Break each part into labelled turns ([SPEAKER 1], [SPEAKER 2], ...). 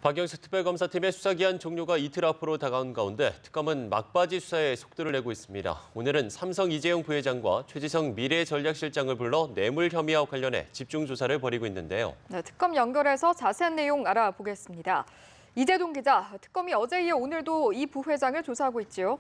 [SPEAKER 1] 박영수 특별검사팀의 수사기한 종료가 이틀 앞으로 다가온 가운데 특검은 막바지 수사에 속도를 내고 있습니다. 오늘은 삼성 이재용 부회장과 최지성 미래전략실장을 불러 뇌물 혐의와 관련해 집중 조사를 벌이고 있는데요.
[SPEAKER 2] 네, 특검 연결해서 자세한 내용 알아보겠습니다. 이재동 기자, 특검이 어제 이어 오늘도 이 부회장을 조사하고 있지요?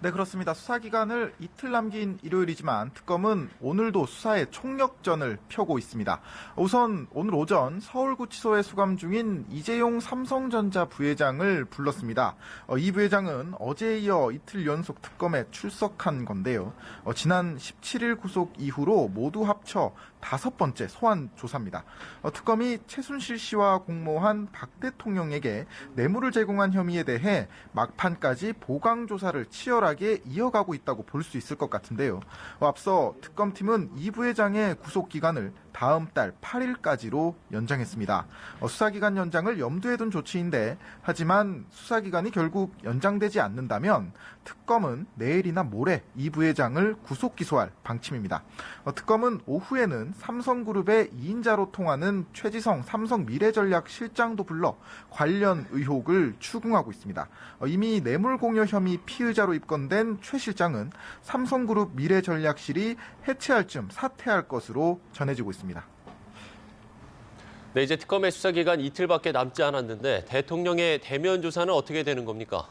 [SPEAKER 3] 네, 그렇습니다. 수사 기간을 이틀 남긴 일요일이지만 특검은 오늘도 수사에 총력전을 펴고 있습니다. 우선 오늘 오전 서울구치소에 수감 중인 이재용 삼성전자 부회장을 불렀습니다. 이 부회장은 어제에 이어 이틀 연속 특검에 출석한 건데요. 지난 17일 구속 이후로 모두 합쳐 5번째 소환 조사입니다. 특검이 최순실 씨와 공모한 박 대통령에게 뇌물을 제공한 혐의에 대해 막판까지 보강 조사를 치열하게 이어가고 있다고 볼 수 있을 것 같은데요. 앞서 특검팀은 이 부회장의 구속 기간을 다음 달 8일까지로 연장했습니다. 수사기간 연장을 염두에 둔 조치인데 하지만 수사기간이 결국 연장되지 않는다면 특검은 내일이나 모레 이 부회장을 구속 기소할 방침입니다. 특검은 오후에는 삼성그룹의 2인자로 통하는 최지성 삼성 미래전략 실장도 불러 관련 의혹을 추궁하고 있습니다. 이미 뇌물공여 혐의 피의자로 입건된 최 실장은 삼성그룹 미래전략실이 해체할 즈음 사퇴할 것으로 전해지고 있습니다.
[SPEAKER 1] 네, 이제 특검의 수사 기간 이틀밖에 남지 않았는데 대통령의 대면 조사는 어떻게 되는 겁니까?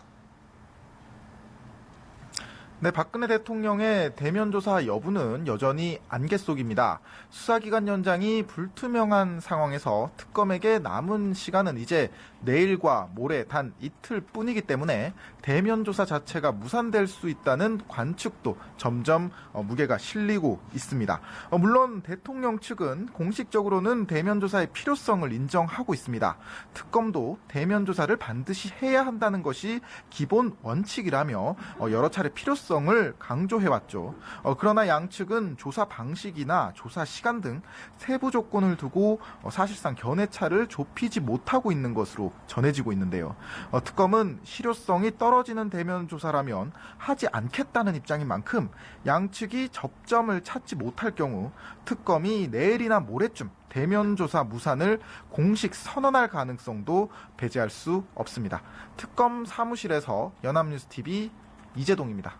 [SPEAKER 3] 네, 박근혜 대통령의 대면 조사 여부는 여전히 안개 속입니다. 수사기간 연장이 불투명한 상황에서 특검에게 남은 시간은 이제 내일과 모레 단 이틀뿐이기 때문에 대면 조사 자체가 무산될 수 있다는 관측도 점점 무게가 실리고 있습니다. 물론 대통령 측은 공식적으로는 대면 조사의 필요성을 인정하고 있습니다. 특검도 대면 조사를 반드시 해야 한다는 것이 기본 원칙이라며 여러 차례 필요성을 강조해왔죠. 그러나 양측은 조사 방식이나 조사 시간 등 세부 조건을 두고 사실상 견해차를 좁히지 못하고 있는 것으로 전해지고 있는데요. 특검은 실효성이 떨어지는 대면 조사라면 하지 않겠다는 입장인 만큼 양측이 접점을 찾지 못할 경우 특검이 내일이나 모레쯤 대면 조사 무산을 공식 선언할 가능성도 배제할 수 없습니다. 특검 사무실에서 연합뉴스TV 이재동입니다.